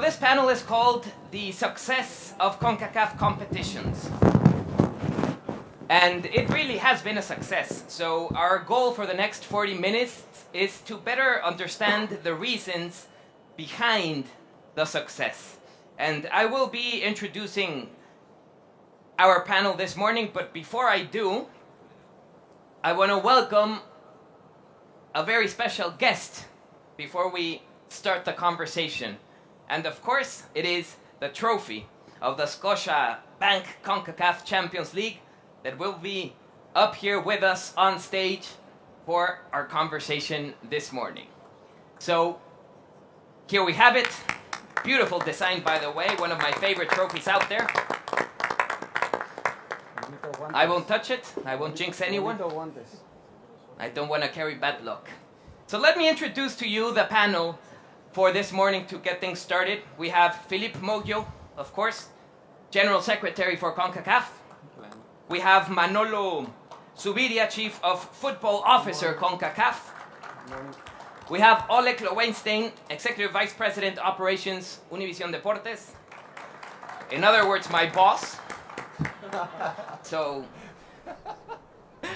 this panel is called The Success of Concacaf Competitions. And it really has been a success. So our goal for the next 40 minutes is to better understand the reasons behind the success. And I will be introducing our panel this morning, but before I do, I want to welcome a very special guest before we start the conversation. And of course, it is the trophy of the Scotiabank Concacaf Champions League that will be up here with us on stage for our conversation this morning. So here we have it. Beautiful design, by the way, one of my favorite trophies out there. I won't touch it. I won't jinx anyone. I don't want to carry bad luck. So let me introduce to you the panel for this morning to get things started. We have Philippe Moggio, of course, General Secretary for Concacaf. We have Manolo Subiria, Chief of Football Officer, Concacaf. We have Oleg Lowenstein, Executive Vice President, Operations, Univision Deportes. In other words, my boss. So,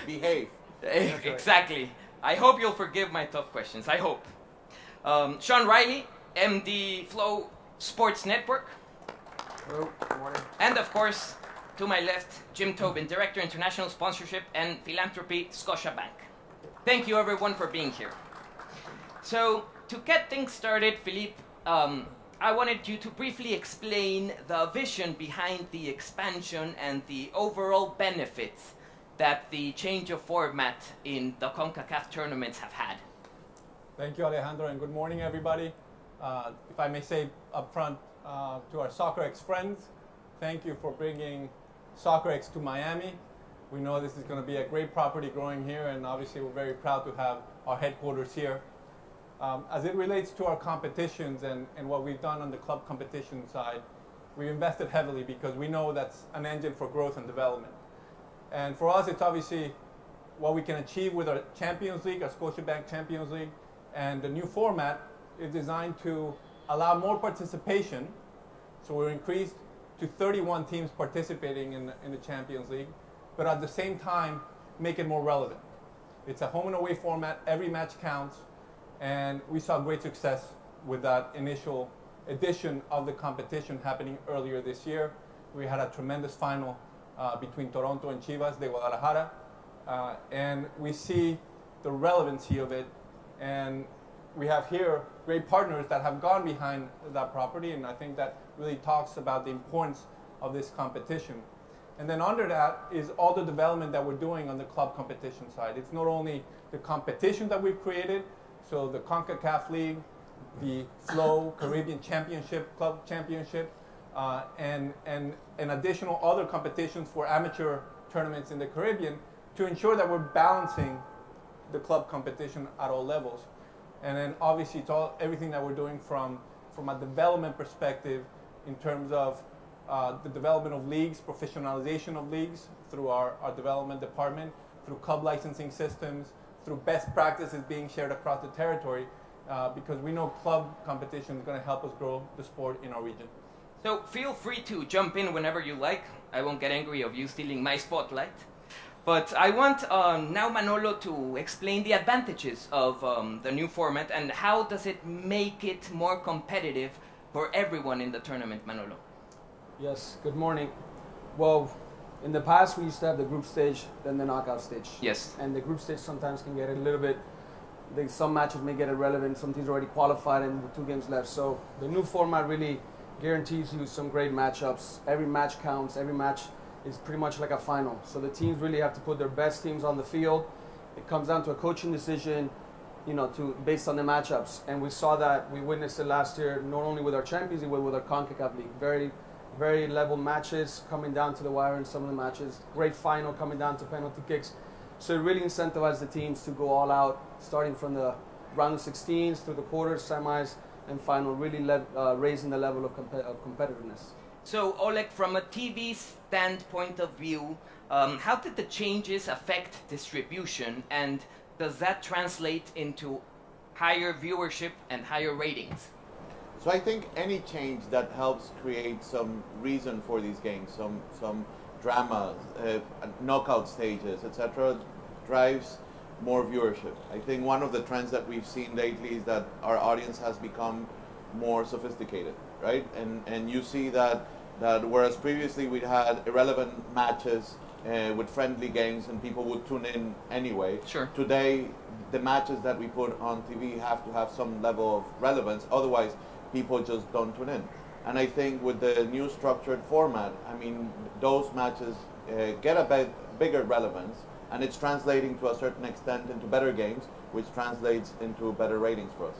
behave. Exactly. I hope you'll forgive my tough questions. I hope. Sean Riley, MD Flow Sports Network. Hello, good morning. And of course, to my left, Jim Tobin, Director International Sponsorship and Philanthropy, Scotiabank. Thank you everyone for being here. So, to get things started, Philippe, I wanted you to briefly explain the vision behind the expansion and the overall benefits that the change of format in the CONCACAF tournaments have had. Thank you, Alejandro, and good morning, everybody. If I may say up front to our Soccerex friends, thank you for bringing Soccerex to Miami. We know this is going to be a great property growing here, and obviously we're very proud to have our headquarters here. As it relates to our competitions and what we've done on the club competition side, we've invested heavily because we know that's an engine for growth and development. And for us, it's obviously what we can achieve with our Champions League, our Scotiabank Champions League, and the new format is designed to allow more participation. So we're increased to 31 teams participating in the Champions League, but at the same time, make it more relevant. It's a home and away format, every match counts, and we saw great success with that initial edition of the competition happening earlier this year. We had a tremendous final between Toronto and Chivas de Guadalajara, and we see the relevancy of it, and we have here great partners that have gone behind that property, and I think that really talks about the importance of this competition. And then under that is all the development that we're doing on the club competition side. It's not only the competition that we've created, so the CONCACAF League, the Flow Caribbean Championship, Club Championship, and additional other competitions for amateur tournaments in the Caribbean to ensure that we're balancing the club competition at all levels. And then obviously it's everything that we're doing from a development perspective in terms of the development of leagues, professionalization of leagues through our development department, through club licensing systems, through best practices being shared across the territory, because we know club competition is going to help us grow the sport in our region. So feel free to jump in whenever you like. I won't get angry of you stealing my spotlight. But I want now Manolo to explain the advantages of the new format and how does it make it more competitive for everyone in the tournament, Manolo? Yes, good morning. Well, in the past we used to have the group stage, then the knockout stage. Yes. And the group stage sometimes can get a little bit, some matches may get irrelevant, some teams are already qualified and with 2 games left. So the new format really guarantees you some great matchups. Every match counts, every match is pretty much like a final. So the teams really have to put their best teams on the field. It comes down to a coaching decision, based on the matchups. And we saw that, we witnessed it last year, not only with our Champions League, but with our CONCACAF League. Very, very level matches coming down to the wire in some of the matches. Great final coming down to penalty kicks. So it really incentivized the teams to go all out, starting from the round of 16s through the quarters, semis, and final, really raising the level of competitiveness. So Oleg, from a TV standpoint of view, how did the changes affect distribution, and does that translate into higher viewership and higher ratings? So I think any change that helps create some reason for these games, some drama, knockout stages, etc., drives more viewership. I think one of the trends that we've seen lately is that our audience has become more sophisticated, right? And you see that whereas previously we'd had irrelevant matches with friendly games and people would tune in anyway. Sure. Today, the matches that we put on TV have to have some level of relevance. Otherwise, people just don't tune in. And I think with the new structured format, I mean, those matches get a bigger relevance, and it's translating to a certain extent into better games, which translates into better ratings for us.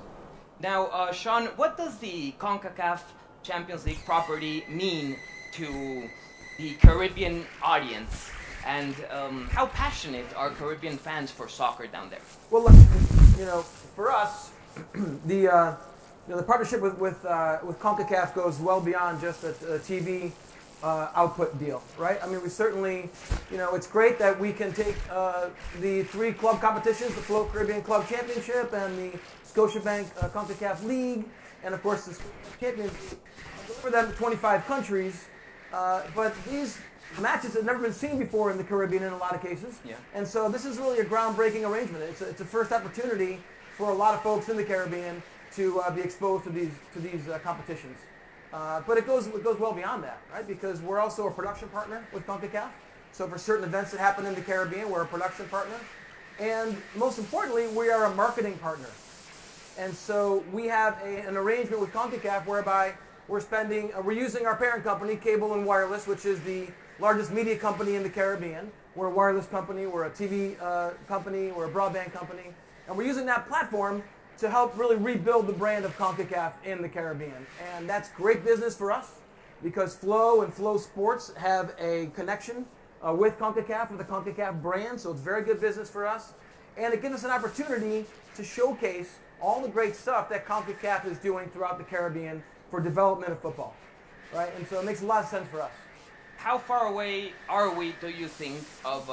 Now, Sean, what does the Concacaf Champions League property mean to the Caribbean audience, and how passionate are Caribbean fans for soccer down there? Well, look, for us, the partnership with Concacaf goes well beyond just a TV output deal, right? I mean, we certainly, it's great that we can take the 3 club competitions, the Flow Caribbean Club Championship and the Scotiabank Concacaf League, and of course the Champions League, deliver them to 25 countries. But these matches have never been seen before in the Caribbean in a lot of cases. Yeah. And so this is really a groundbreaking arrangement. It's a first opportunity for a lot of folks in the Caribbean to be exposed to these competitions. But it goes well beyond that, right? Because we're also a production partner with Concacaf. So for certain events that happen in the Caribbean, we're a production partner. And most importantly, we are a marketing partner. And so we have an arrangement with Concacaf whereby we're using our parent company, Cable and Wireless, which is the largest media company in the Caribbean. We're a wireless company, we're a TV company, we're a broadband company. And we're using that platform to help really rebuild the brand of Concacaf in the Caribbean. And that's great business for us because Flow and Flow Sports have a connection with Concacaf, with the Concacaf brand, so it's very good business for us. And it gives us an opportunity to showcase all the great stuff that Concacaf is doing throughout the Caribbean for development of football, right? And so it makes a lot of sense for us. How far away are we, do you think, of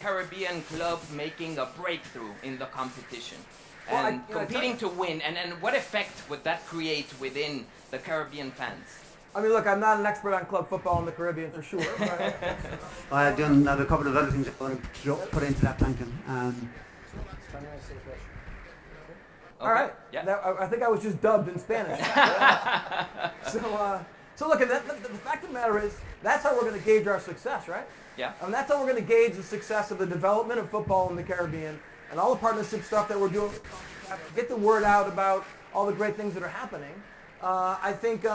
Caribbean clubs making a breakthrough in the competition and competing to win? And what effect would that create within the Caribbean fans? I mean, look, I'm not an expert on club football in the Caribbean for sure. Right? I have a couple of other things I want to put into that, Duncan. Okay. All right. Yeah. I think I was just dubbed in Spanish. So look, the fact of the matter is, that's how we're going to gauge our success, right? Yeah. And that's how we're going to gauge the success of the development of football in the Caribbean and all the partnership stuff that we're doing. Get the word out about all the great things that are happening. I think,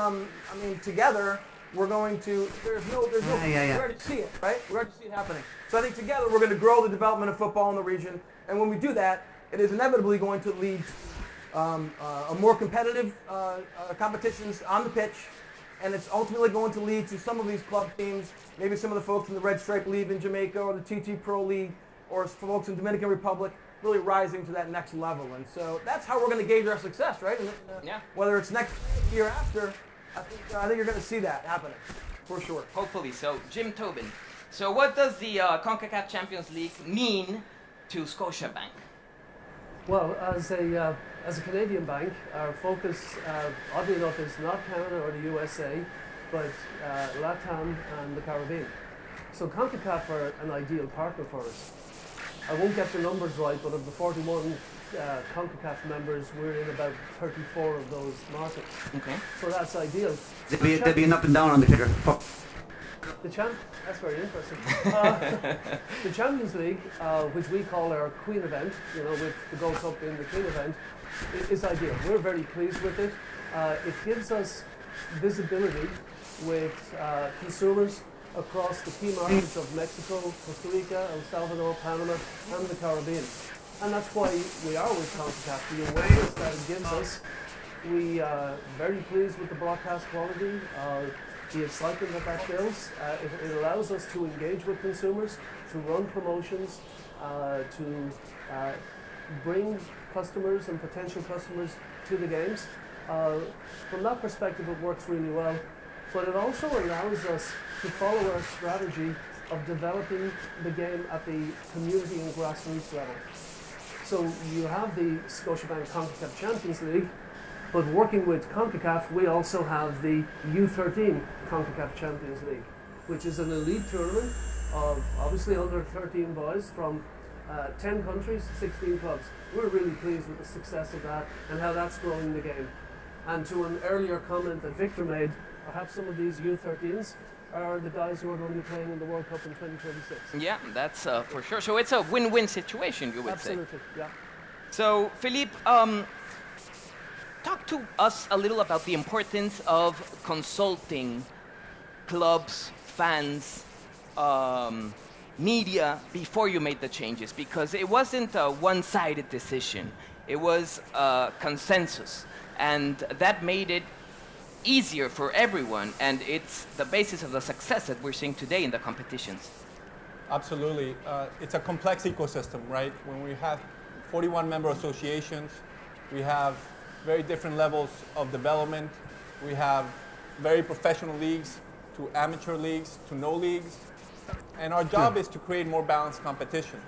together we're going to. We already see it, right? We already see it happening. So I think together we're going to grow the development of football in the region, and when we do that, it is inevitably going to lead a more competitive competitions on the pitch, and it's ultimately going to lead to some of these club teams, maybe some of the folks in the Red Stripe League in Jamaica or the TT Pro League, or folks in Dominican Republic, really rising to that next level. And so that's how we're going to gauge our success, right? And, whether it's next year after, I think you're going to see that happening, for sure. Hopefully so. Jim Tobin, so what does the CONCACAF Champions League mean to Scotiabank? Well, as a Canadian bank, our focus, oddly enough, is not Canada or the USA, but LATAM and the Caribbean. So CONCACAF are an ideal partner for us. I won't get the numbers right, but of the 41 CONCACAF members, we're in about 34 of those markets. Okay. So that's ideal. There'll be an up and down on the clicker. That's very interesting. The Champions League, which we call our Queen event, with the Gold Cup being the Queen event, is ideal. We're very pleased with it. It gives us visibility with consumers across the key markets of Mexico, Costa Rica, El Salvador, Panama, and the Caribbean. And that's why we are with CONCACAF. The awareness that it gives us, we are very pleased with the broadcast quality. The excitement that builds, it allows us to engage with consumers, to run promotions, to bring customers and potential customers to the games. From that perspective, it works really well. But it also allows us to follow our strategy of developing the game at the community and grassroots level. So you have the Scotiabank CONCACAF Champions League, But working with Concacaf, we also have the U13 Concacaf Champions League, which is an elite tournament of obviously under 13 boys from 10 countries, 16 clubs. We're really pleased with the success of that and how that's growing the game. And to an earlier comment that Victor made, perhaps some of these U13s are the guys who are going to be playing in the World Cup in 2026. Yeah, that's for sure. So it's a win-win situation, you would Absolutely, yeah. So, Philippe, talk to us a little about the importance of consulting clubs, fans, media before you made the changes, because it wasn't a one-sided decision. It was a consensus, and that made it easier for everyone, and it's the basis of the success that we're seeing today in the competitions. Absolutely. It's a complex ecosystem, right? When we have 41 member associations, we have very different levels of development. We have very professional leagues to amateur leagues to no leagues. And our job is to create more balanced competition.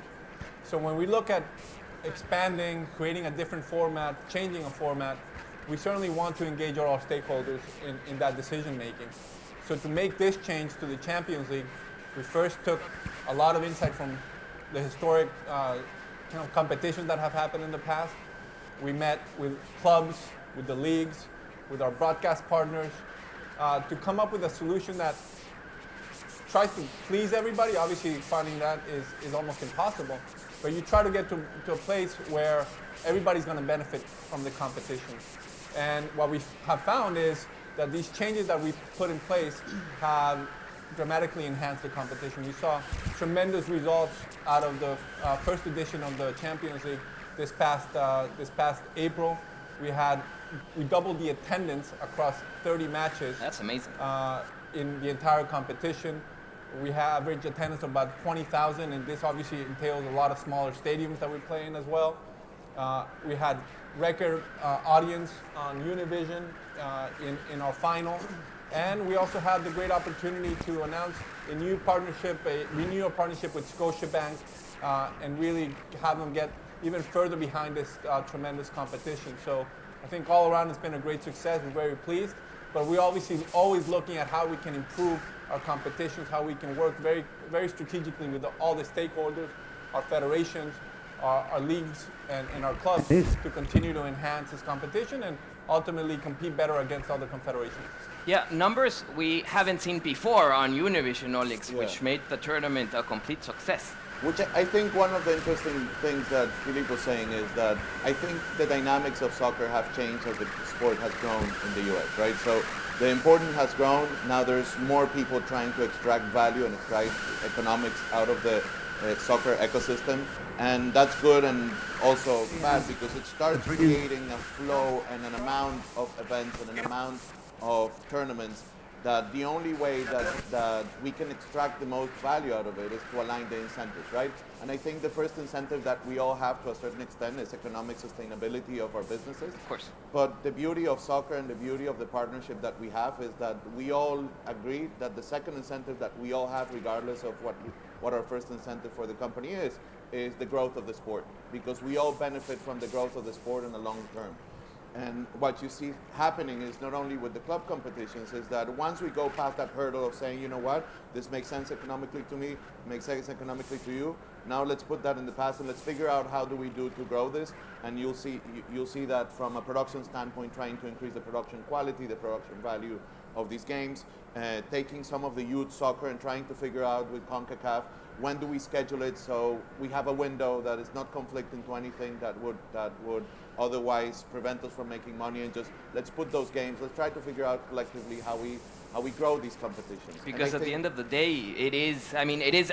So when we look at expanding, creating a different format, changing a format, we certainly want to engage all our stakeholders in that decision making. So to make this change to the Champions League, we first took a lot of insight from the historic competitions that have happened in the past. We met with clubs, with the leagues, with our broadcast partners, to come up with a solution that tries to please everybody. Obviously, finding that is almost impossible, but you try to get to a place where everybody's going to benefit from the competition. And what we have found is that these changes that we put in place have dramatically enhanced the competition. We saw tremendous results out of the first edition of the Champions League this past April. We doubled the attendance across 30 matches. That's amazing. In the entire competition. We have average attendance of about 20,000, and this obviously entails a lot of smaller stadiums that we play in as well. We had record audience on Univision in our final, and we also had the great opportunity to announce a renewed partnership with Scotiabank, and really have them get even further behind this tremendous competition. So I think all around it's been a great success. We're very pleased, but we're obviously always looking at how we can improve our competitions, how we can work very, very strategically with all the stakeholders, our federations, our leagues, and our clubs to continue to enhance this competition and ultimately compete better against other confederations. Yeah, numbers we haven't seen before on Univision, Alex, which made the tournament a complete success. Which I think one of the interesting things that Philippe was saying is that I think the dynamics of soccer have changed as the sport has grown in the US, right? So the importance has grown. Now there's more people trying to extract value and extract economics out of the soccer ecosystem. And that's good and also bad because it starts creating a flow and an amount of events and an amount of tournaments that the only way that we can extract the most value out of it is to align the incentives, right? And I think the first incentive that we all have to a certain extent is economic sustainability of our businesses. Of course. But the beauty of soccer and the beauty of the partnership that we have is that we all agree that the second incentive that we all have, regardless of what our first incentive for the company is the growth of the sport. Because we all benefit from the growth of the sport in the long term. And what you see happening is not only with the club competitions, is that once we go past that hurdle of saying, you know what, this makes sense economically to me, makes sense economically to you, now let's put that in the past and let's figure out how do we do to grow this. And you'll see that from a production standpoint, trying to increase the production quality, the production value of these games, taking some of the youth soccer and trying to figure out with CONCACAF, when do we schedule it so we have a window that is not conflicting to anything that would otherwise prevent us from making money, and just let's put those games, let's try to figure out collectively how we grow these competitions. Because at the end of the day, it is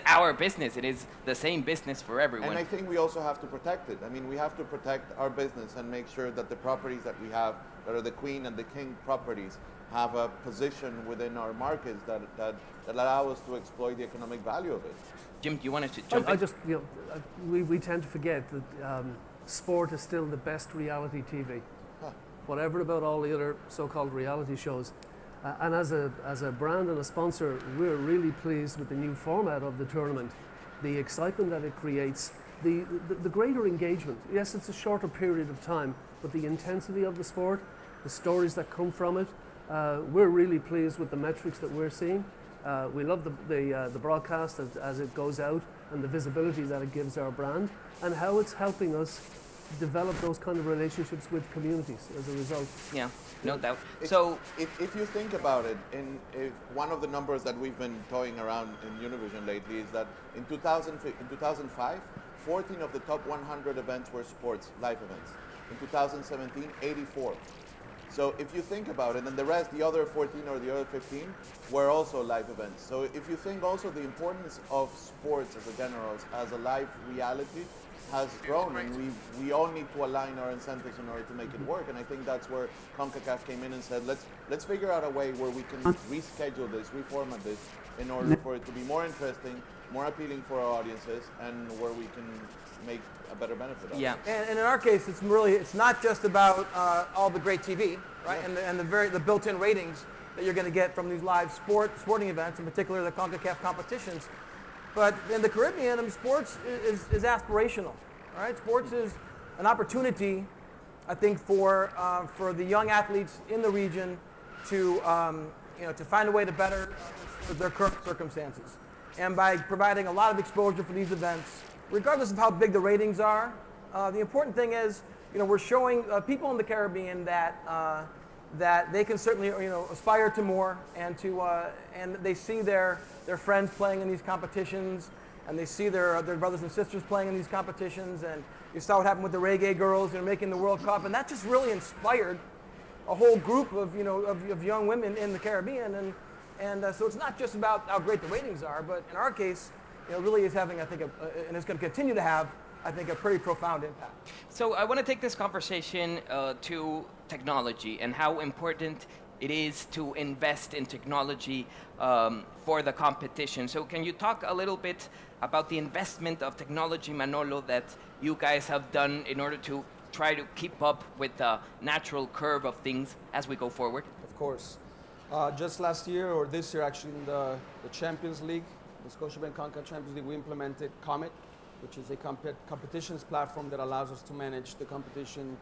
our business. It is the same business for everyone. And I think we also have to protect it. I mean, we have to protect our business and make sure that the properties that we have, that are the Queen and the King properties, have a position within our markets that allow us to exploit the economic value of it. Jim, do you want to jump in? We tend to forget that sport is still the best reality TV. Whatever about all the other so-called reality shows. And as a brand and a sponsor, we're really pleased with the new format of the tournament, the excitement that it creates, the greater engagement. Yes, it's a shorter period of time, but the intensity of the sport, the stories that come from it. We're really pleased with the metrics that we're seeing. We love the broadcast as it goes out and the visibility that it gives our brand and how it's helping us develop those kind of relationships with communities as a result. Yeah, no doubt. So if you think about it, if one of the numbers that we've been toying around in Univision lately is that in 2005, 14 of the top 100 events were sports, live events. In 2017, 84. So if you think about it, and the rest, the other 14 or the other 15, were also live events. So if you think also the importance of sports as a general, as a live reality, has grown, and we all need to align our incentives in order to make it work. And I think that's where Concacaf came in and said, let's figure out a way where we can reschedule this, reformat this, in order for it to be more interesting, more appealing for our audiences, and where we can make a better benefit of it. Yeah. And in our case, it's not just about all the great TV, right? Yeah. And the built-in ratings that you're going to get from these live sporting events, in particular the Concacaf competitions. But in the Caribbean, sports is aspirational, right? Sports is an opportunity, I think, for the young athletes in the region to to find a way to better their current circumstances. And by providing a lot of exposure for these events, regardless of how big the ratings are, the important thing is, we're showing people in the Caribbean that they can certainly, aspire to more, and and they see their friends playing in these competitions, and they see their brothers and sisters playing in these competitions, and you saw what happened with the reggae girls, making the World Cup, and that just really inspired a whole group of young women in the Caribbean, and so it's not just about how great the ratings are, but in our case, it really is having, I think, and it's going to continue to have, I think, a pretty profound impact. So I want to take this conversation to technology and how important it is to invest in technology for the competition. So can you talk a little bit about the investment of technology, Manolo, that you guys have done in order to try to keep up with the natural curve of things as we go forward? Of course. Just last year, or this year actually, in the Champions League, the Scotiabank Concacaf Champions League, we implemented Comet, which is a competitions platform that allows us to manage the competition,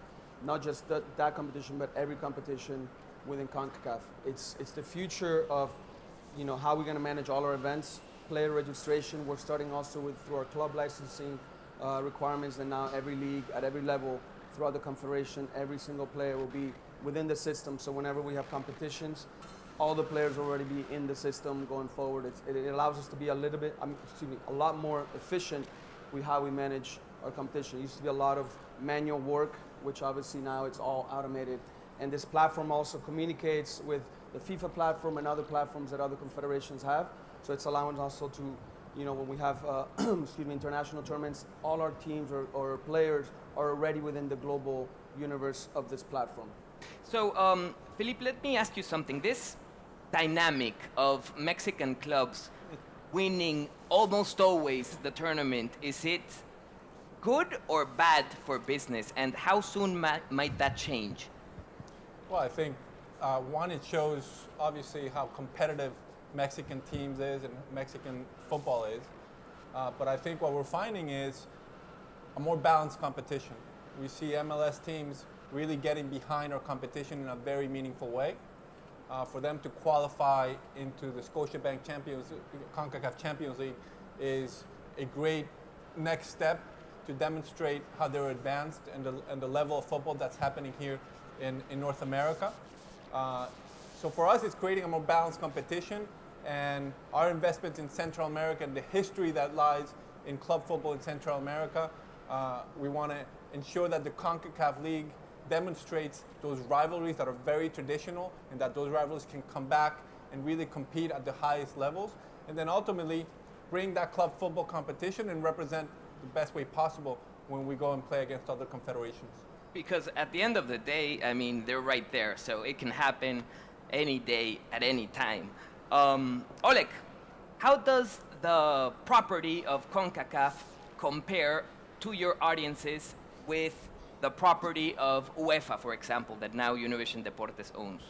not just that competition, but every competition within CONCACAF. It's the future of how we're going to manage all our events, player registration. We're starting also through our club licensing requirements, and now every league at every level throughout the confederation, every single player will be within the system. So whenever we have competitions, all the players will already be in the system going forward. It allows us to be a lot more efficient with how we manage our competition. It used to be a lot of manual work, which obviously now it's all automated. And this platform also communicates with the FIFA platform and other platforms that other confederations have. So it's allowing us also to, when we have international tournaments, all our teams or players are already within the global universe of this platform. So, Philippe, let me ask you something. This dynamic of Mexican clubs winning almost always the tournament, is it good or bad for business, and how soon might that change? Well, I think one, it shows obviously how competitive Mexican teams is and Mexican football is. But I think what we're finding is a more balanced competition. We see MLS teams really getting behind our competition in a very meaningful way. For them to qualify into the Scotiabank CONCACAF Champions League is a great next step to demonstrate how they're advanced and the level of football that's happening here in North America. So for us, it's creating a more balanced competition, and our investments in Central America and the history that lies in club football in Central America, we want to ensure that the CONCACAF League demonstrates those rivalries that are very traditional, and that those rivalries can come back and really compete at the highest levels, and then ultimately bring that club football competition and represent the best way possible when we go and play against other confederations. Because at the end of the day, I mean, they're right there, so it can happen any day at any time. Oleg, how does the property of CONCACAF compare to your audiences with the property of UEFA, for example, that now Univision Deportes owns?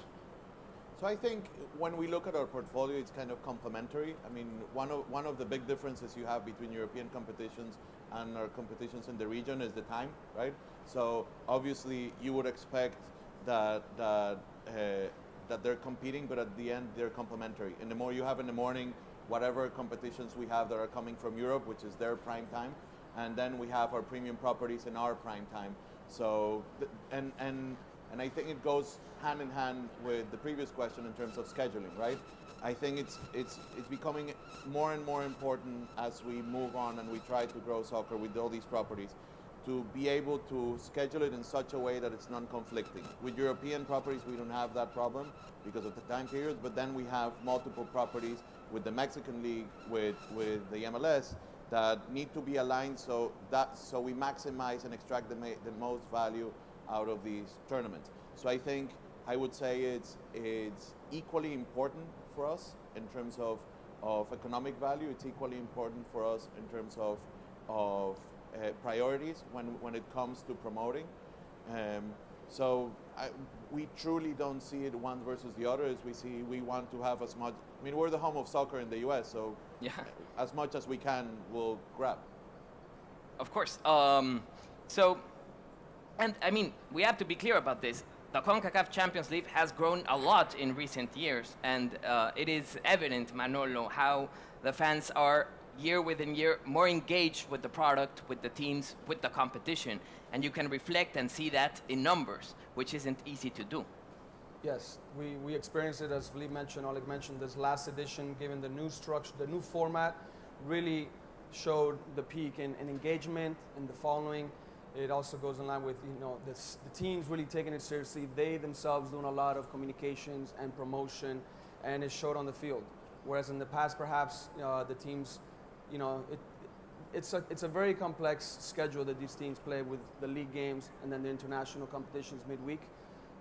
So I think when we look at our portfolio, it's kind of complementary. I mean, one of the big differences you have between European competitions and our competitions in the region is the time, right? So obviously you would expect that they're competing, but at the end they're complementary. And the more you have in the morning, whatever competitions we have that are coming from Europe, which is their prime time, and then we have our premium properties in our prime time. So, and I think it goes hand in hand with the previous question in terms of scheduling, right? I think it's becoming more and more important as we move on and we try to grow soccer with all these properties, to be able to schedule it in such a way that it's non-conflicting. With European properties, we don't have that problem because of the time periods, but then we have multiple properties with the Mexican League, with the MLS, that need to be aligned so we maximize and extract the most value out of these tournaments. So I think I would say it's equally important for us in terms of economic value. It's equally important for us in terms of priorities when it comes to promoting. So we truly don't see it one versus the other. As we want to have as much. I mean, we're the home of soccer in the U.S., so Yeah. as much as we can, we'll grab. Of course. And I mean, we have to be clear about this. The Concacaf Champions League has grown a lot in recent years, and it is evident, Manolo, how the fans are year within year more engaged with the product, with the teams, with the competition, and you can reflect and see that in numbers, which isn't easy to do. Yes, we experienced it, as Philippe mentioned, Oleg mentioned, this last edition, given the new structure, the new format, really showed the peak in engagement, in the following. It also goes in line with, the teams really taking it seriously. They themselves doing a lot of communications and promotion, and it showed on the field. Whereas in the past, perhaps the teams, it's a very complex schedule that these teams play with the league games and then the international competitions midweek.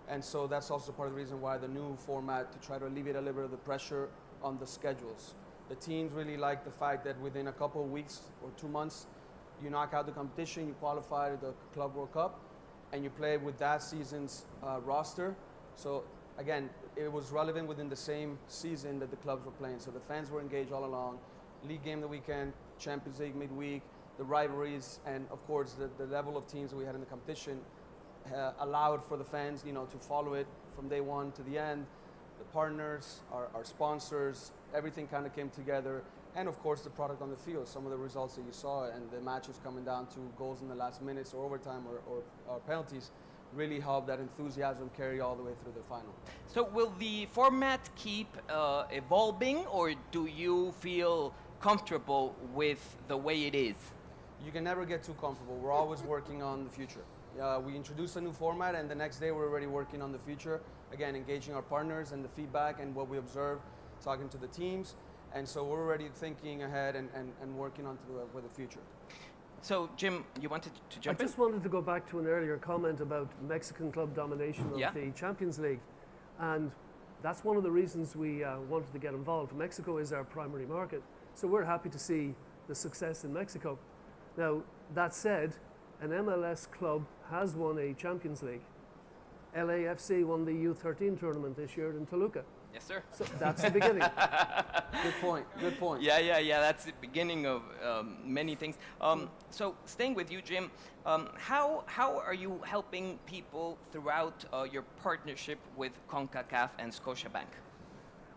And so that's also part of the reason why the new format, to try to alleviate a little bit of the pressure on the schedules. The teams really like the fact that within a couple of weeks or 2 months, you knock out the competition, you qualify to the Club World Cup, and you play with that season's roster. So again, it was relevant within the same season that the clubs were playing. So the fans were engaged all along. League game the weekend, Champions League midweek, the rivalries, and of course the level of teams that we had in the competition allowed for the fans, to follow it from day one to the end. The partners, our sponsors, everything kind of came together. And of course the product on the field, some of the results that you saw and the matches coming down to goals in the last minutes or overtime or penalties really helped that enthusiasm carry all the way through the final. So will the format keep evolving, or do you feel comfortable with the way it is? You can never get too comfortable. We're always working on the future. We introduce a new format, and the next day we're already working on the future. Again, engaging our partners and the feedback and what we observe, talking to the teams. And so we're already thinking ahead and working on with the future. So, Jim, you wanted to jump I just wanted to go back to an earlier comment about Mexican club domination of the Champions League. And that's one of the reasons we wanted to get involved. Mexico is our primary market. So we're happy to see the success in Mexico. Now, that said, an MLS club has won a Champions League. LAFC won the U13 tournament this year in Toluca. Yes, sir. So that's the beginning. Good point. Yeah. That's the beginning of many things. So, staying with you, Jim, how are you helping people throughout your partnership with Concacaf and Scotiabank?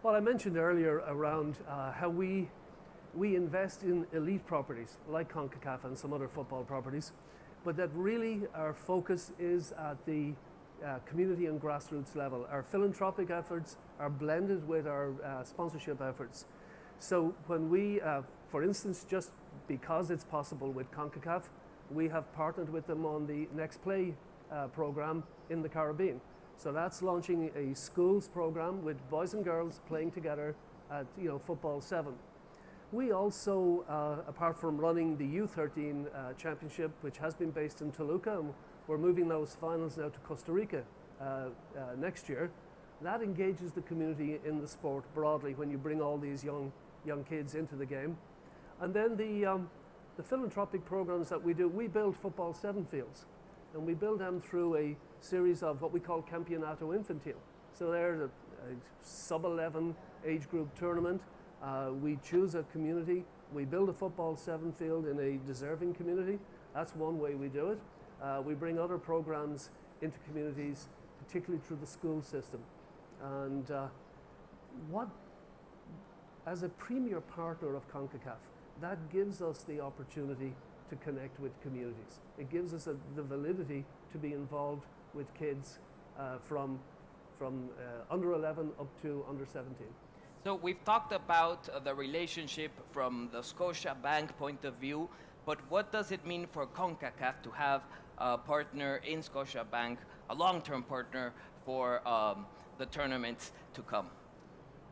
Well, I mentioned earlier around how we invest in elite properties like Concacaf and some other football properties, but that really our focus is at the community and grassroots level. Our philanthropic efforts are blended with our sponsorship efforts. So when we, for instance, just because it's possible with Concacaf, we have partnered with them on the Next Play program in the Caribbean. So that's launching a schools program with boys and girls playing together at Football 7. We also, apart from running the U13 championship, which has been based in Toluca, and we're moving those finals now to Costa Rica next year. That engages the community in the sport broadly when you bring all these young kids into the game. And then the philanthropic programs that we do, we build Football 7 fields, and we build them through a series of what we call Campeonato Infantil. So there's a sub-11 age group tournament. We choose a community, we build a Football 7 field in a deserving community. That's one way we do it. We bring other programs into communities, particularly through the school system. And as a premier partner of Concacaf, that gives us the opportunity to connect with communities. It gives us the validity to be involved with kids from under 11 up to under 17. So we've talked about the relationship from the Scotiabank point of view, but what does it mean for Concacaf to have a partner in Scotiabank, a long-term partner for the tournaments to come?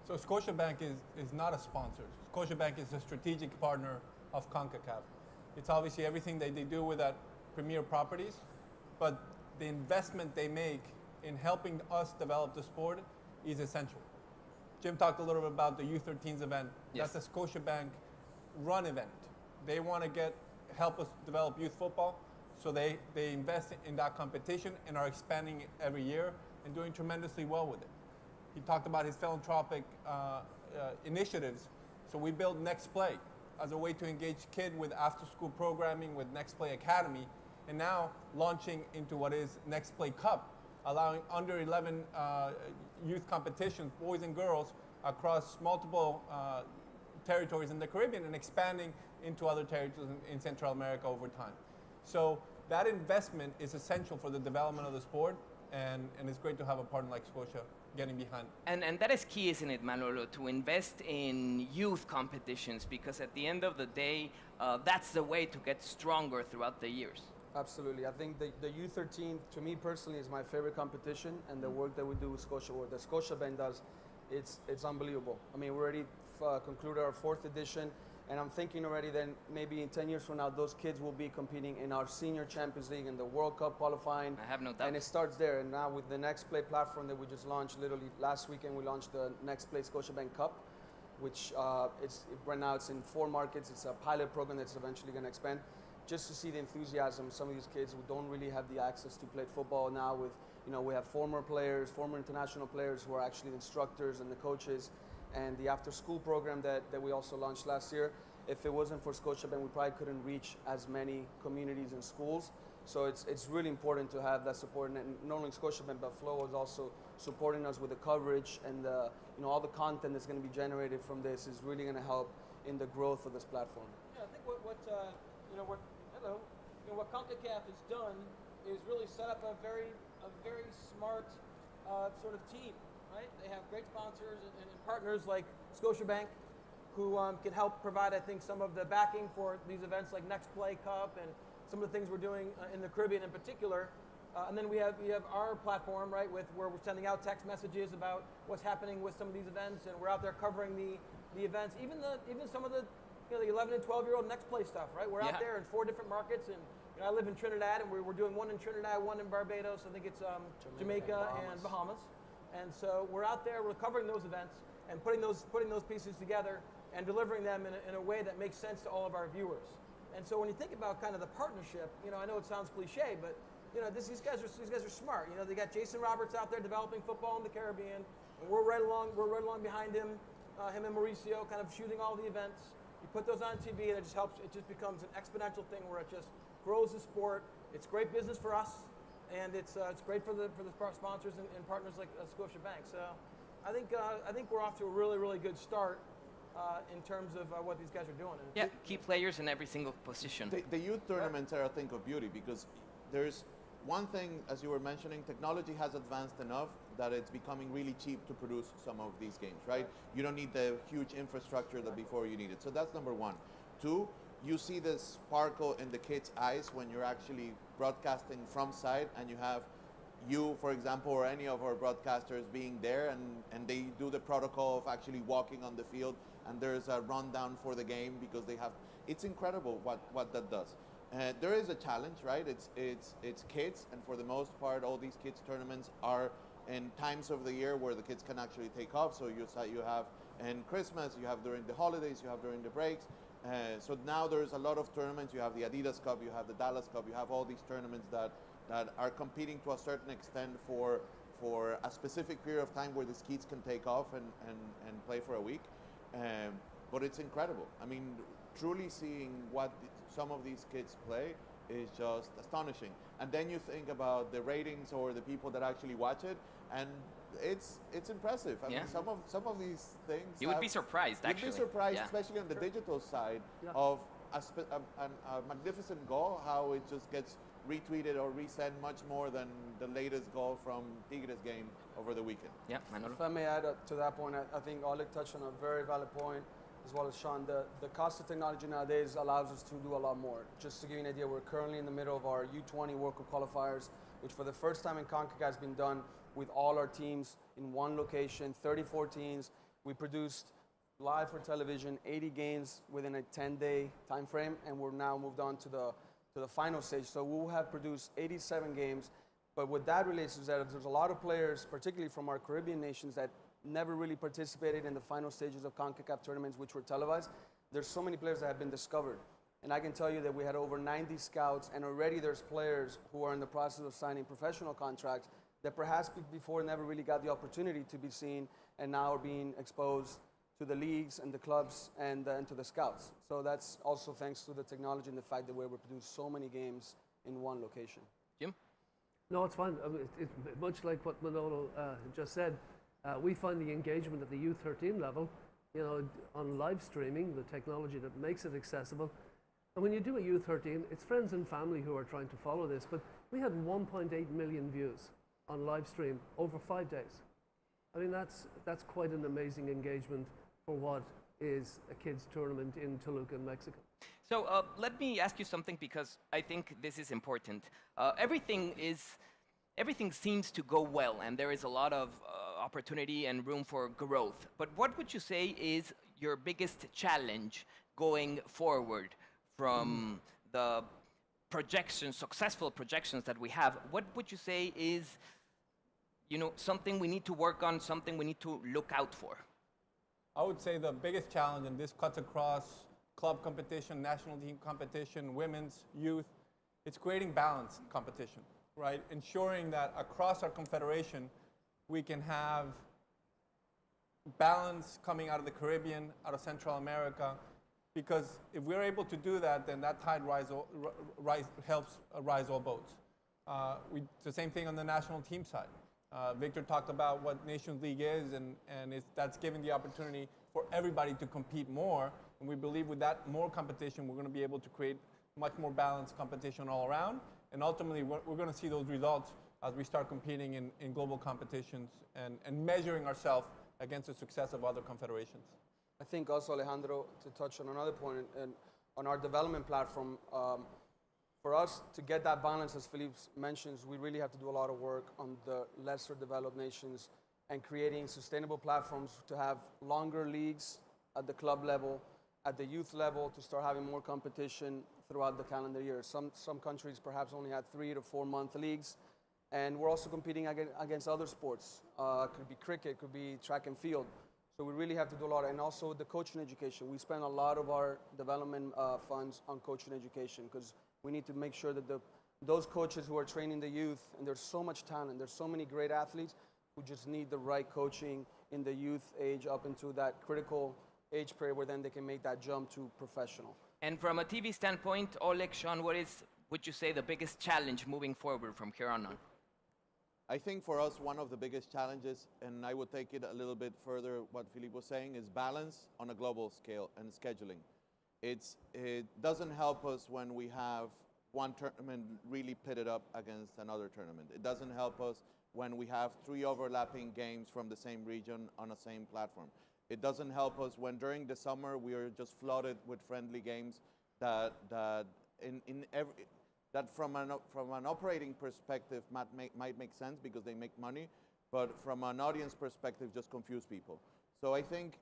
So Scotiabank is not a sponsor. Scotiabank is a strategic partner of Concacaf. It's obviously everything that they do with that premier properties, but the investment they make in helping us develop the sport is essential. Jim talked a little bit about the U13s event. Yes. That's a Scotiabank run event. They want to help us develop youth football, so they invest in that competition and are expanding it every year and doing tremendously well with it. He talked about his philanthropic initiatives. So we built Next Play as a way to engage kids with after-school programming with Next Play Academy, and now launching into what is Next Play Cup, allowing under 11 youth competitions, boys and girls, across multiple territories in the Caribbean and expanding into other territories in Central America over time. So that investment is essential for the development of the sport, and it's great to have a partner like Scotia getting behind. And that is key, isn't it, Manolo, to invest in youth competitions, because at the end of the day, that's the way to get stronger throughout the years. Absolutely. I think the U13, to me personally, is my favorite competition, and the work that we do with Scotia, or the Scotiabank does, it's unbelievable. I mean, we already concluded our 4th edition, and I'm thinking already then maybe in 10 years from now, those kids will be competing in our Senior Champions League and the World Cup qualifying. I have no doubt. And it starts there. And now with the Next Play platform that we just launched, literally last weekend, we launched the Next Play Scotiabank Cup, which right now it's in 4 markets. It's a pilot program that's eventually going to expand. Just to see the enthusiasm, some of these kids who don't really have the access to play football now with, we have former players, former international players who are actually the instructors and the coaches, and the after-school program that we also launched last year. If it wasn't for Scotiabank, we probably couldn't reach as many communities and schools. So it's really important to have that support, and not only Scotiabank, but Flow is also supporting us with the coverage, and all the content that's going to be generated from this is really going to help in the growth of this platform. Yeah, I think what Concacaf has done is really set up a very smart sort of team, right? They have great sponsors and partners like Scotiabank, who can help provide, I think, some of the backing for these events like Next Play Cup and some of the things we're doing in the Caribbean in particular. And then we have our platform, right, where we're sending out text messages about what's happening with some of these events, and we're out there covering the events, even some of the the 11 and 12-year-old Next Play stuff, right? We're out there in 4 different markets, and I live in Trinidad, and we're doing one in Trinidad, one in Barbados. I think it's Jamaica and Bahamas. And so we're out there, we're covering those events and putting those pieces together and delivering them in a way that makes sense to all of our viewers. And so when you think about kind of the partnership, I know it sounds cliche, but these guys are smart. They got Jason Roberts out there developing football in the Caribbean, and we're right along behind him, him and Mauricio, kind of shooting all the events. You put those on TV, and it just helps. It just becomes an exponential thing where it just grows the sport. It's great business for us, and it's great for the sponsors and partners like Scotiabank. So I think we're off to a really, really good start in terms of what these guys are doing. Yeah, key players in every single position. The youth tournaments are a thing of beauty, because there's one thing, as you were mentioning, technology has advanced enough that it's becoming really cheap to produce some of these games, right? You don't need the huge infrastructure that before you needed. So that's number 1. 2, you see the sparkle in the kids' eyes when you're actually broadcasting from side, and you have you, for example, or any of our broadcasters being there, and they do the protocol of actually walking on the field, and there's a rundown for the game, because it's incredible what that does. There is a challenge, right? It's kids, and for the most part, all these kids tournaments are in times of the year where the kids can actually take off. So you have in Christmas, you have during the holidays, you have during the breaks. So now there's a lot of tournaments. You have the Adidas Cup, you have the Dallas Cup, you have all these tournaments that are competing to a certain extent for a specific period of time where these kids can take off and play for a week. But it's incredible. I mean, truly seeing what some of these kids play is just astonishing. and then you think about the ratings or the people that actually watch it, and it's impressive. I mean, some of these things. You would be surprised, actually. You'd be surprised, Yeah. especially on the digital side, Yeah. of a magnificent goal, how it just gets retweeted or resent much more than the latest goal from Tigres game over the weekend. Yeah, Manolo. If I may add to that point, I think Oleg touched on a very valid point, as well as Sean. The cost of technology nowadays allows us to do a lot more. Just to give you an idea, we're currently in the middle of our U20 World Cup qualifiers, which for the first time in Concacaf has been done with all our teams in one location, 34 teams. We produced live for television 80 games within a 10-day time frame, and we're now moved on to the final stage. So we'll have produced 87 games. But what that relates to is that there's a lot of players, particularly from our Caribbean nations, that never really participated in the final stages of CONCACAF tournaments, which were televised. There's so many players that have been discovered. And I can tell you that we had over 90 scouts, and already there's players who are in the process of signing professional contracts that perhaps before never really got the opportunity to be seen, and now are being exposed to the leagues and the clubs and to the scouts. So that's also thanks to the technology and the fact that we're able to produce so many games in one location. Jim? No, it's fine. I mean, it's much like what Manolo just said. We find the engagement at the U13 level, on live streaming, the technology that makes it accessible. And when you do a U13, it's friends and family who are trying to follow this, but we had 1.8 million views on live stream over 5 days. I mean, that's quite an amazing engagement for what is a kids tournament in Toluca, Mexico. So let me ask you something, because I think this is important. Everything seems to go well, and there is a lot of opportunity and room for growth. But what would you say is your biggest challenge going forward from the successful projections that we have? What would you say is, something we need to work on, something we need to look out for? I would say the biggest challenge, and this cuts across club competition, national team competition, women's, youth, it's creating balanced competition, right? Ensuring that across our confederation, we can have balance coming out of the Caribbean, out of Central America, because if we're able to do that, then that tide helps rise all boats. It's the same thing on the national team side. Victor talked about what Nations League is, and that's giving the opportunity for everybody to compete more. And we believe with that more competition, we're going to be able to create much more balanced competition all around. And ultimately, we're going to see those results as we start competing in global competitions and measuring ourselves against the success of other confederations. I think also, Alejandro, to touch on another point, and on our development platform, for us to get that balance, as Felipe mentions, we really have to do a lot of work on the lesser developed nations and creating sustainable platforms to have longer leagues at the club level, at the youth level, to start having more competition throughout the calendar year. Some countries perhaps only had 3 to 4 month leagues, and we're also competing against other sports. Could be cricket, could be track and field. So we really have to do a lot, and also the coaching education. We spend a lot of our development funds on coaching education, because we need to make sure that those coaches who are training the youth, and there's so much talent, there's so many great athletes who just need the right coaching in the youth age up into that critical age period where then they can make that jump to professional. And from a TV standpoint, Oleg, Sean, what is, would you say, the biggest challenge moving forward from here on? I think for us, one of the biggest challenges, and I would take it a little bit further, what Felipe was saying, is balance on a global scale and scheduling. It doesn't help us when we have one tournament really pitted up against another tournament. It doesn't help us when we have 3 overlapping games from the same region on the same platform. It doesn't help us when during the summer we are just flooded with friendly games that from an operating perspective might make sense because they make money, but from an audience perspective just confuse people. So I think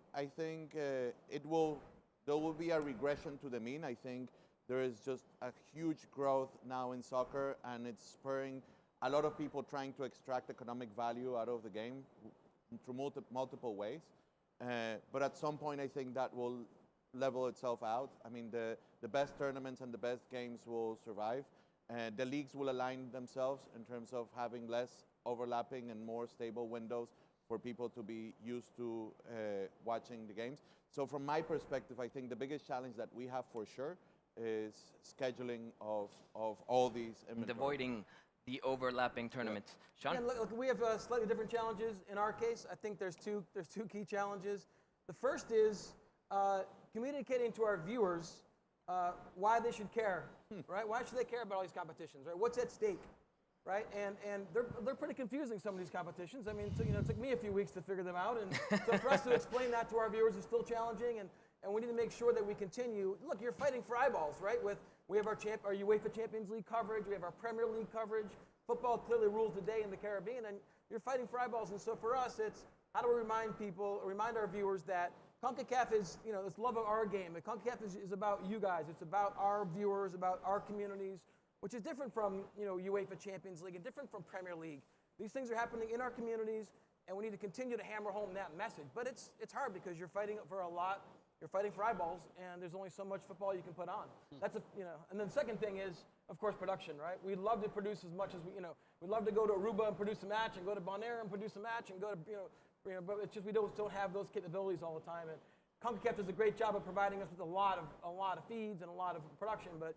there will be a regression to the mean. I think there is just a huge growth now in soccer, and it's spurring a lot of people trying to extract economic value out of the game through multiple ways. But at some point, I think that will level itself out. I mean, the best tournaments and the best games will survive. The leagues will align themselves in terms of having less overlapping and more stable windows for people to be used to watching the games. So from my perspective, I think the biggest challenge that we have for sure is scheduling of all these inventory. Avoiding the overlapping tournaments. Sean? Yeah, look, we have slightly different challenges in our case. I think there's two key challenges. The first is communicating to our viewers why they should care, right? Why should they care about all these competitions, right? What's at stake, right? And they're pretty confusing, some of these competitions. I mean, it took me a few weeks to figure them out, and so for us to explain that to our viewers is still challenging, and we need to make sure that we continue. Look, you're fighting for eyeballs, right? We have our UEFA Champions League coverage, we have our Premier League coverage. Football clearly rules the day in the Caribbean, and you're fighting for eyeballs. And so for us, it's how do we remind our viewers that Concacaf is, it's love of our game. And Concacaf is about you guys. It's about our viewers, about our communities, which is different from, UEFA Champions League and different from Premier League. These things are happening in our communities, and we need to continue to hammer home that message. But it's hard because you're fighting for a lot. You're fighting for eyeballs, and there's only so much football you can put on. That's And then the second thing is, of course, production, right? We'd love to produce as much as we'd love to go to Aruba and produce a match, and go to Bonaire and produce a match, and go to, but it's just we don't have those capabilities all the time. And Concacaf does a great job of providing us with a lot of feeds and a lot of production, but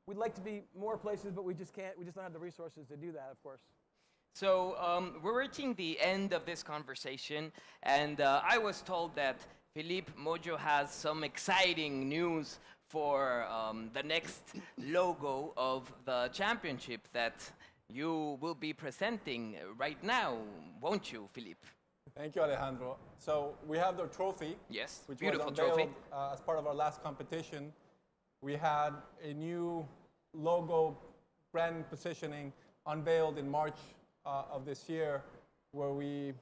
we'd like to be more places, but we just can't. We just don't have the resources to do that, of course. So we're reaching the end of this conversation, and I was told that Philippe Mojo has some exciting news for the next logo of the championship that you will be presenting right now, won't you, Philippe? Thank you, Alejandro. So we have the trophy. Yes, which beautiful was unveiled, trophy. As part of our last competition. We had a new logo, brand positioning unveiled in March of this year, where we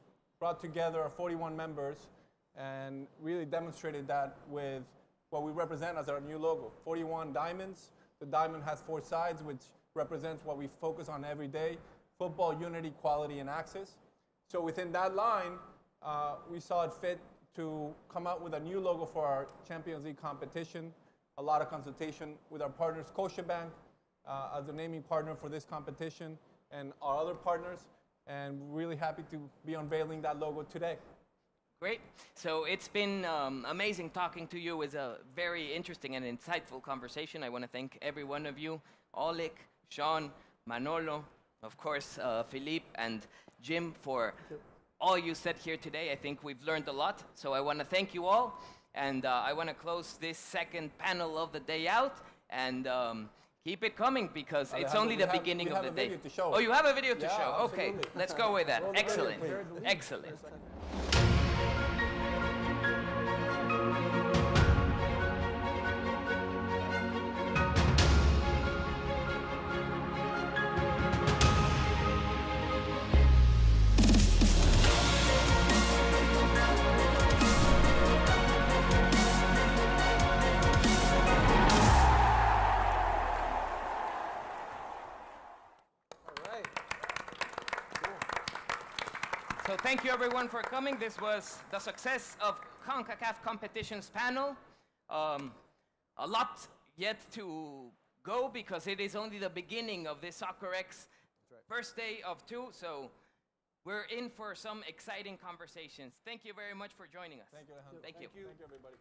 brought together our 41 members and really demonstrated that with what we represent as our new logo. 41 diamonds. The diamond has 4 sides, which represents what we focus on every day: football, unity, quality, and access. So within that line, we saw it fit to come out with a new logo for our Champions League competition. A lot of consultation with our partners, Scotiabank, as the naming partner for this competition, and our other partners, and really happy to be unveiling that logo today. Great. So it's been amazing talking to you. It was a very interesting and insightful conversation. I want to thank every one of you, Oleg, Sean, Manolo, of course, Philippe and Jim, for all you said here today. I think we've learned a lot. So I want to thank you all. And I want to close this second panel of the day out. And keep it coming, because it's only the beginning of the day. Oh, you have a video to show? Okay, let's go with that. Excellent. Excellent. So thank you everyone for coming. This was the Success of Concacaf Competitions panel. A lot yet to go, because it is only the beginning of this Soccerex first day of 2. So we're in for some exciting conversations. Thank you very much for joining us. Thank you, Alejandro. Thank you. Thank you, everybody.